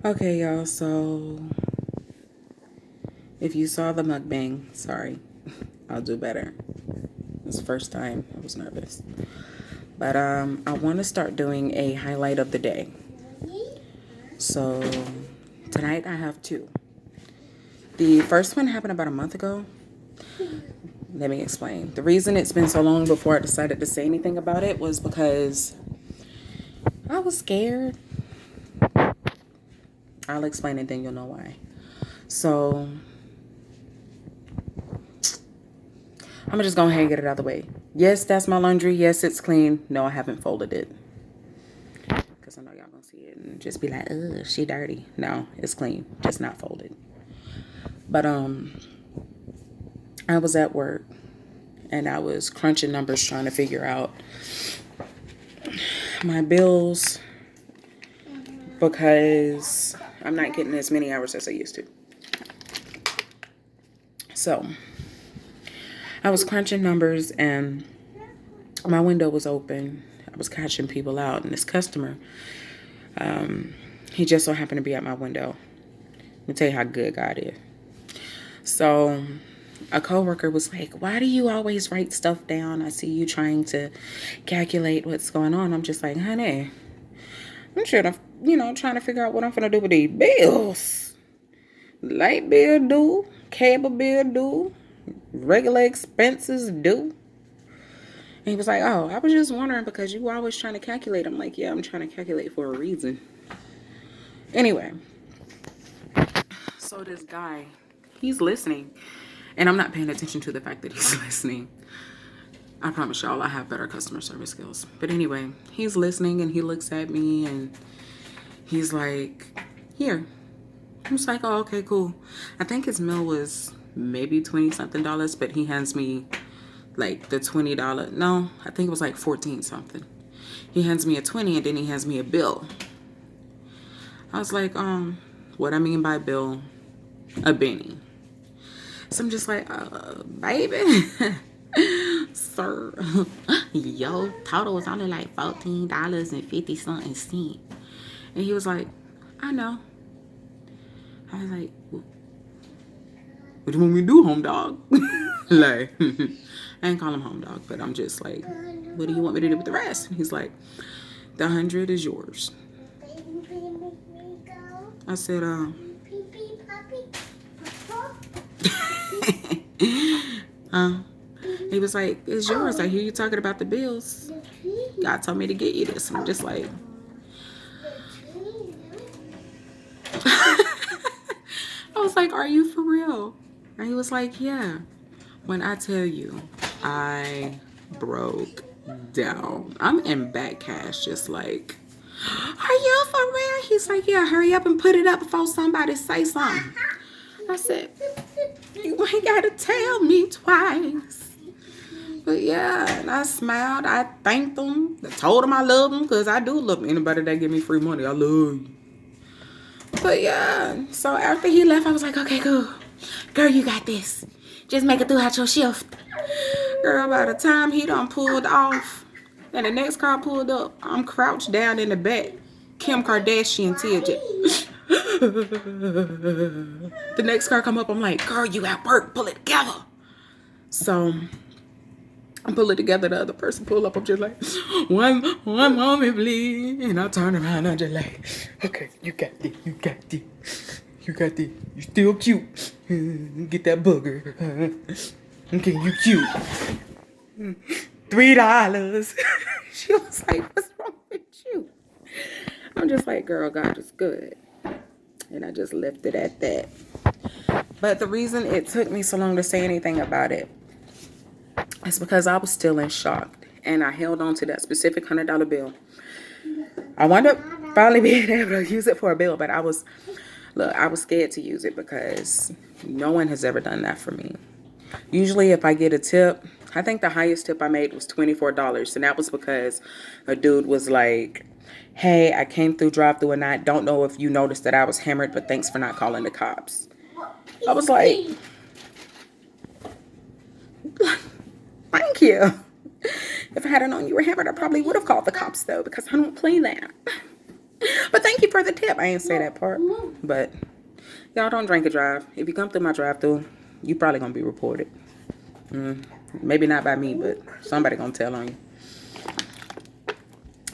Okay, y'all, so if you saw the mukbang, sorry, I'll do better. It's the first time I was nervous. But I want to start doing a highlight of the day. So tonight I have two. The first one happened about a month ago. Let me explain. The reason it's been so long before I decided to say anything about it was because I was scared. I'll explain it, then you'll know why. So I'm just going ahead and get it out of the way. Yes, that's my laundry. Yes, it's clean. No, I haven't folded it. Because I know y'all going to see it and just be like, ugh, she dirty. No, it's clean. Just not folded. But I was at work and I was crunching numbers trying to figure out my bills because I'm not getting as many hours as I used to. So I was crunching numbers and my window was open. I was catching people out, and this customer, he just so happened to be at my window. Let me tell you how good God is. So a coworker was like, "Why do you always write stuff down? I see you trying to calculate what's going on." I'm just like, "Honey, I'm sure trying to figure out what I'm gonna do with these bills. Light bill due, cable bill due, regular expenses due." And he was like, "Oh, I was just wondering because you were always trying to calculate." I'm like, "Yeah, I'm trying to calculate for a reason." Anyway, so this guy, he's listening. And I'm not paying attention to the fact that he's listening. I promise y'all I have better customer service skills. But anyway, he's listening and he looks at me and he's like, "Here." I was like, "Oh, okay, cool." I think his meal was maybe 20 something dollars, but he hands me like the $20. No, I think it was like 14 something. He hands me a 20 and then he hands me a bill. I was like, what I mean by bill, a Benny. So I'm just like, baby, sir, yo, total was only like $14.50 something cent. And he was like, "I know." I was like, "What do you want me to do, home dog?" Like, I ain't call him home dog, but I'm just like, "What do you want me to do with the rest?" And he's like, "The 100 is yours." I said, he was like, "It's yours. I hear you talking about the bills. God told me to get you this." And I'm just like, I was like, "Are you for real?" And he was like, "Yeah." When I tell you, I broke down. I'm in back cash, just like, "Are you for real?" He's like, "Yeah, hurry up and put it up before somebody say something." I said, "You ain't gotta tell me twice." But yeah, and I smiled. I thanked them. I told them I love them because I do love anybody that give me free money. I love you. But yeah, so after he left, I was like, "Okay, cool. Girl, you got this. Just make it throughout your shift." Girl, by the time he done pulled off and the next car pulled up, I'm crouched down in the back. Kim Kardashian TJ. The next car come up, I'm like, "Girl, you at work. Pull it together." So I pull it together. The other person pull up. I'm just like, one moment, please. And I turn around. I'm just like, "Okay, you got this. You got this. You got this. You still cute. Get that booger. Okay, you cute. $3." She was like, "What's wrong with you?" I'm just like, "Girl, God is good." And I just left it at that. But the reason it took me so long to say anything about it is because I was still in shock. And I held on to that specific $100 bill. I wound up finally being able to use it for a bill, but I was scared to use it because no one has ever done that for me. Usually if I get a tip, I think the highest tip I made was $24. And that was because a dude was like, "Hey, I came through drive-through and I don't know if you noticed that I was hammered, but thanks for not calling the cops." I was like, "Thank you." If I had known you were hammered, I probably would have called the cops though, because I don't play that. But thank you for the tip. I ain't say that part. But y'all don't drink and drive. If you come through my drive-through, you probably gonna be reported. Maybe not by me, but somebody gonna tell on you.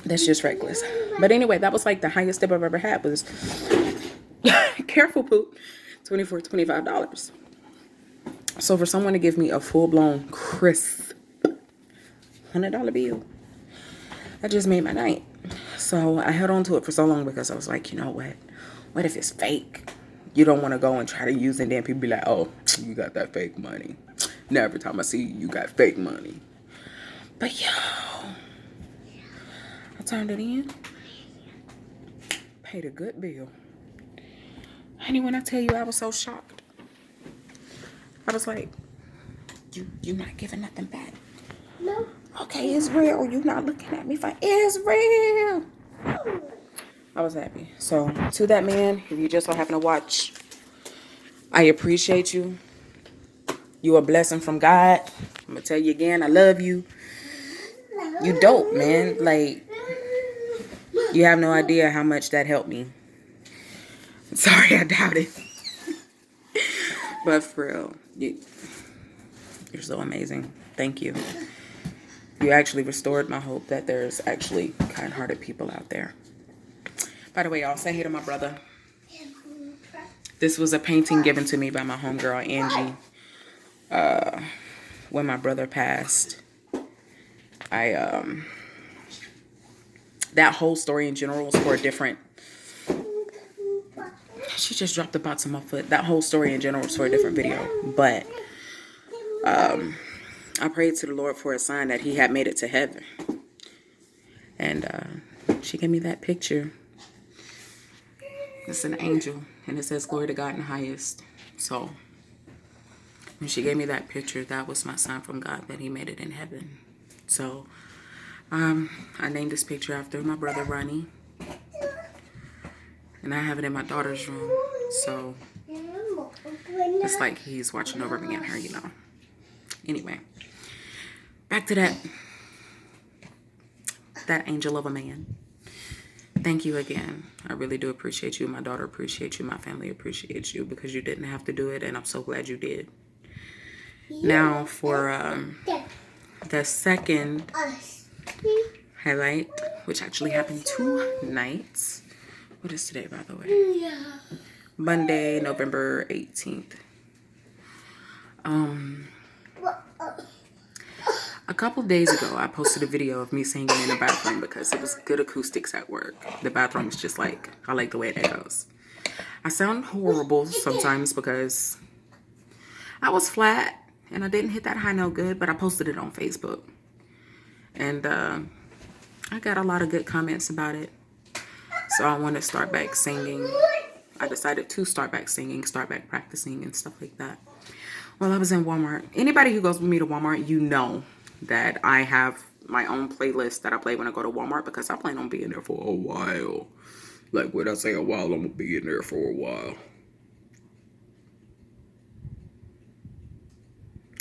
That's just reckless. But anyway, that was like the highest tip I've ever had was careful poop, $24, $25. So for someone to give me a full-blown crisp $100 bill, that just made my night. So I held on to it for so long because I was like, you know what? What if it's fake? You don't want to go and try to use it, and then people be like, oh, you got that fake money. Now every time I see you, you got fake money. But yo, I turned it in, paid a good bill. Honey, when I tell you I was so shocked, I was like, you not giving nothing back? No. Okay, it's real. You not looking at me for it's real. I was happy. So to that man, if you just so happen to watch, I appreciate you. You a blessing from God. I'm gonna tell you again, I love you. You dope, man. Like, you have no idea how much that helped me. Sorry, I doubt it. But for real, you're so amazing. Thank you. You actually restored my hope that there's actually kind-hearted people out there. By the way, y'all, say hey to my brother. This was a painting given to me by my homegirl, Angie. When my brother passed, that whole story in general was for a different... She just dropped the box on my foot. That whole story in general was for a different video. But I prayed to the Lord for a sign that he had made it to heaven. And she gave me that picture. It's an angel. And it says, glory to God in the highest. So when she gave me that picture, that was my sign from God that he made it in heaven. So I named this picture after my brother, Ronnie. And I have it in my daughter's room. So it's like he's watching over me and her, you know. Anyway, back to that angel of a man. Thank you again. I really do appreciate you. My daughter appreciates you. My family appreciates you because you didn't have to do it. And I'm so glad you did. Now for the second highlight, which actually happened 2 nights. What is today, by the way? Monday, November 18th. A couple days ago, I posted a video of me singing in the bathroom because it was good acoustics at work. The bathroom is just like, I like the way it echoes. I sound horrible sometimes because I was flat and I didn't hit that high note good, but I posted it on Facebook. And I got a lot of good comments about it. So I want to start back singing. I decided to start back singing, start back practicing and stuff like that. Well, I was in Walmart. Anybody who goes with me to Walmart, you know that I have my own playlist that I play when I go to Walmart because I plan on being there for a while. Like when I say a while, I'm going to be in there for a while.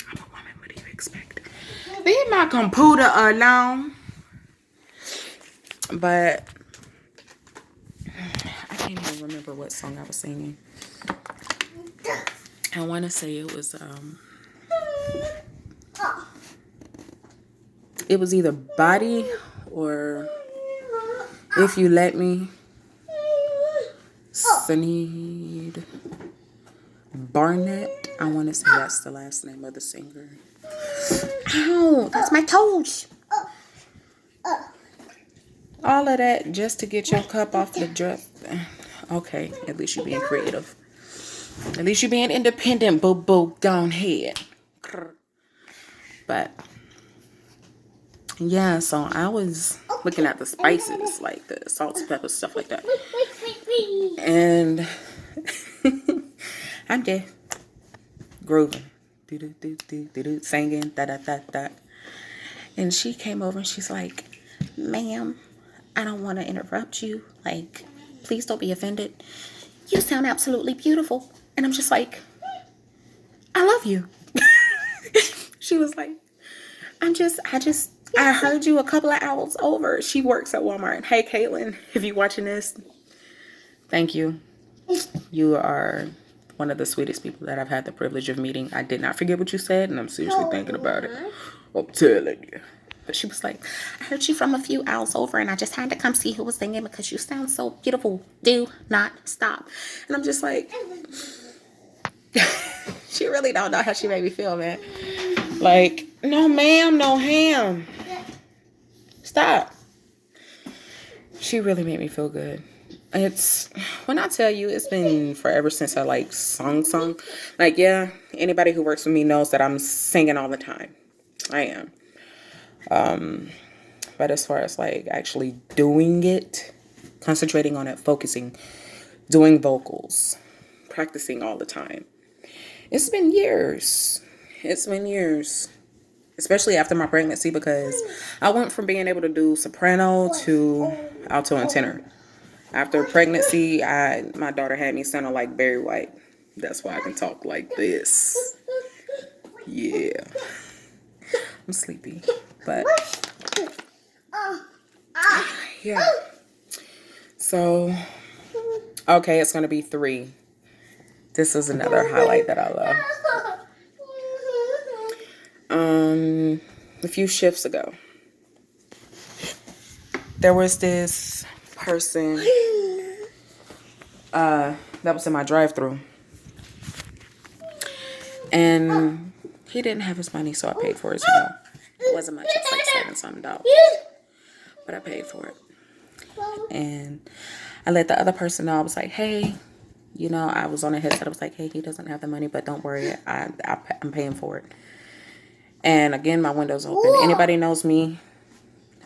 I'm a woman, what do you expect? Leave my computer alone. But I can't even remember what song I was singing. I want to say it was either Body or If You Let Me. Sinead Barnett. I want to say that's the last name of the singer. Ow, that's my toes. All of that just to get your cup off the dress. Okay, at least you're being creative. At least you're being independent, boo-boo. Go ahead. But yeah, so I was looking at the spices, like the salts, peppers, stuff like that. And I'm there grooving, singing, da-da-da-da. And she came over and she's like, ma'am, I don't want to interrupt you. Like, please don't be offended. You sound absolutely beautiful. And I'm just like, I love you. She was like, I heard you a couple of hours over. She works at Walmart. Hey, Caitlin, if you're watching this, Thank you. You are one of the sweetest people that I've had the privilege of meeting. I did not forget what you said, and I'm seriously thinking about it. I'm telling you. But she was like, I heard you from a few hours over, and I just had to come see who was singing because you sound so beautiful. Do not stop. And I'm just like, she really don't know how she made me feel, man. Like, no ma'am, no ham. Stop. She really made me feel good. It's, when I tell you, it's been forever since I like sung. Like, yeah, anybody who works with me knows that I'm singing all the time. I am. But as far as like actually doing it, concentrating on it, focusing, doing vocals, practicing all the time, it's been years. It's been years. Especially after my pregnancy, because I went from being able to do soprano to alto and tenor. After pregnancy, my daughter had me sounding like Barry White. That's why I can talk like this. Yeah. I'm sleepy. But yeah. So, okay, it's going to be 3. This is another highlight that I love. A few shifts ago, there was this person that was in my drive-thru, and he didn't have his money, so I paid for his meal. It wasn't much. It's like $7-something, but I paid for it. And I let the other person know. I was like, hey, you know, I was on a headset. I was like, hey, he doesn't have the money, but don't worry, I'm paying for it. And again, my window's open. Anybody knows me,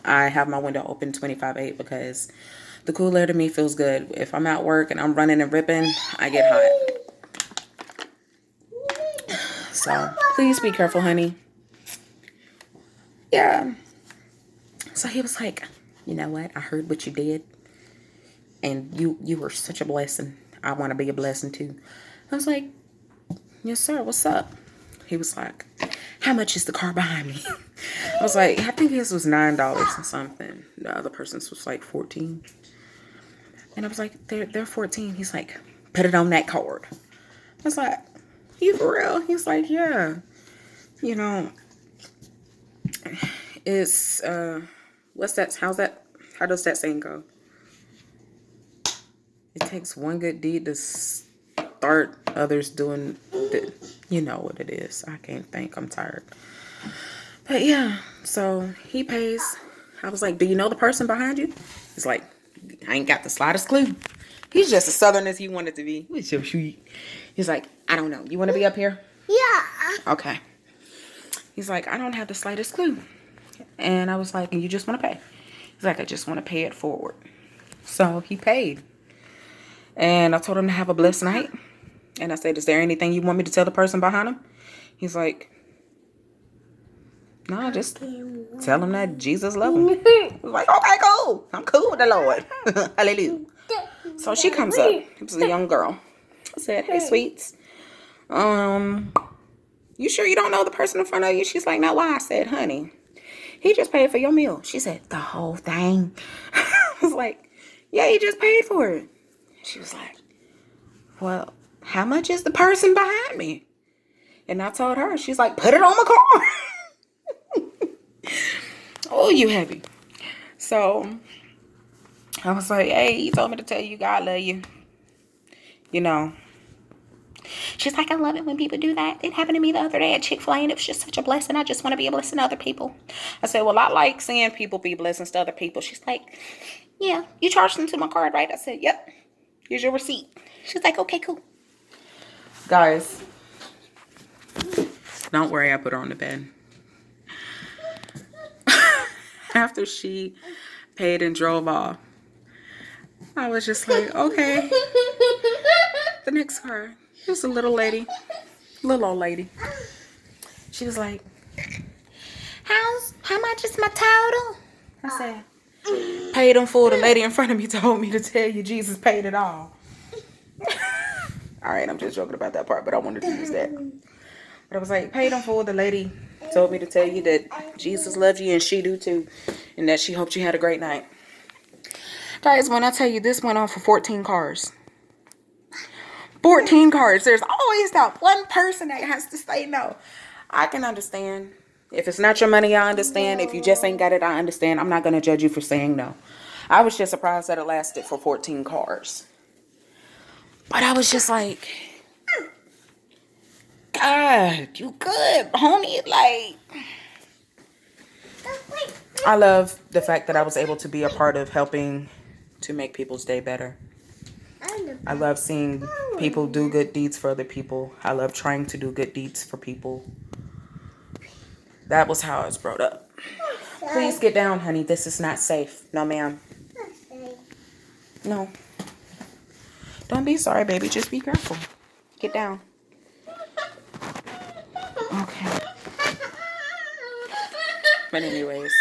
I have my window open 25/8 because the cool air to me feels good. If I'm at work and I'm running and ripping, I get hot. So please be careful, honey. Yeah. So he was like, you know what? I heard what you did. And you were such a blessing. I want to be a blessing too. I was like, yes, sir. What's up? He was like, how much is the car behind me? I was like, I think his was $9 or something. The other person's was like 14. And I was like, they're 14. He's like, put it on that card. I was like, you for real? He's like, yeah. You know, it's what's that? How does that saying go? It takes one good deed to start others doing the, you know what it is. I can't think. I'm tired. But yeah, so he pays. I was like, do you know the person behind you? He's like, I ain't got the slightest clue. He's just as southern as he wanted to be. He's like, I don't know. You want to be up here? Yeah. Okay. He's like, I don't have the slightest clue. And I was like, and you just want to pay? He's like, I just want to pay it forward. So he paid. And I told him to have a blessed night. And I said, is there anything you want me to tell the person behind him? He's like, no, just tell him that Jesus loves him. I was like, okay, cool. I'm cool with the Lord. Hallelujah. So she comes up. It was a young girl. I said, hey, sweets. You sure you don't know the person in front of you? She's like, no, why? I said, honey, he just paid for your meal. She said, the whole thing? I was like, yeah, he just paid for it. She was like, well, how much is the person behind me? And I told her, she's like, put it on my car. Oh, you heavy. So I was like, hey, he told me to tell you God love you. You know. She's like, I love it when people do that. It happened to me the other day at Chick-fil-A, and it was just such a blessing. I just want to be a blessing to other people. I said, well, I like seeing people be blessings to other people. She's like, yeah, you charged them to my card, right? I said, yep. Here's your receipt. She's like, okay, cool. Guys, don't worry, I put her on the bed. After she paid and drove off, I was just like, okay. The next car, here's a little lady, little old lady. She was like, how much is my total? I said, paid in full. The lady in front of me told me to tell you Jesus paid it all. All right, I'm just joking about that part, but I wanted to use that. But I was like, paid in full. The lady told me to tell you that Jesus loves you and she do too, and that she hoped you had a great night. Guys, when I tell you this went on for 14 cars. 14 cars. There's always that one person that has to say no. I can understand. If it's not your money, I understand. If you just ain't got it, I understand. I'm not going to judge you for saying no. I was just surprised that it lasted for 14 cars. But I was just like, God, you good, homie. Like, I love the fact that I was able to be a part of helping to make people's day better. I love seeing people do good deeds for other people. I love trying to do good deeds for people. That was how I was brought up. Please get down, honey. This is not safe. No, ma'am. No. Don't be sorry, baby. Just be careful. Get down. Okay. But anyways.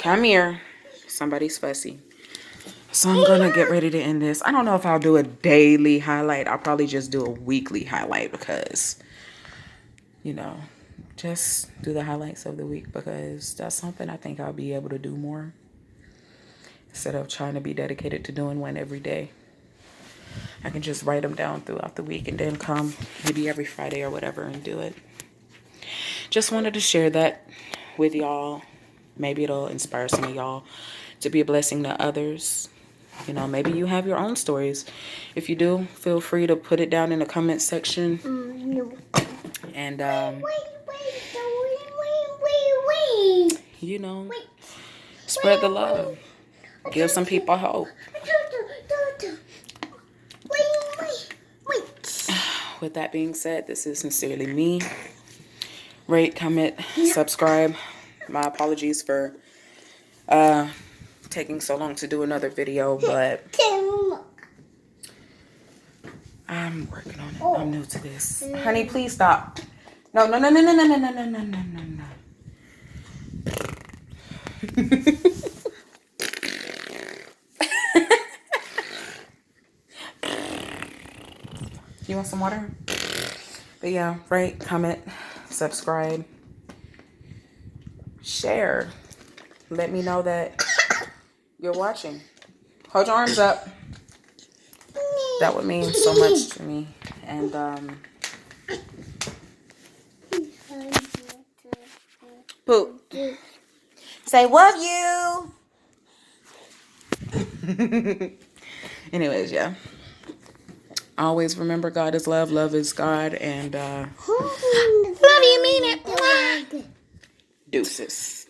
Come here. Somebody's fussy. So I'm going to get ready to end this. I don't know if I'll do a daily highlight. I'll probably just do a weekly highlight because, you know, just do the highlights of the week because that's something I think I'll be able to do more instead of trying to be dedicated to doing one every day. I can just write them down throughout the week and then come maybe every Friday or whatever and do it. Just wanted to share that with y'all. Maybe it'll inspire some of y'all to be a blessing to others. You know, maybe you have your own stories. If you do, feel free to put it down in the comment section. And, you know, spread the love. Give some people hope. With that being said, this is sincerely me. Rate, comment, subscribe. My apologies for taking so long to do another video, but I'm working on it. I'm new to this. Honey, please stop. No. You want some water? But yeah, rate, comment, subscribe, share. Let me know that you're watching. Hold your arms up. That would mean so much to me. And Poop. Say love you. Anyways, yeah. Always remember God is love. Love is God. And love you, mean it. Deuces.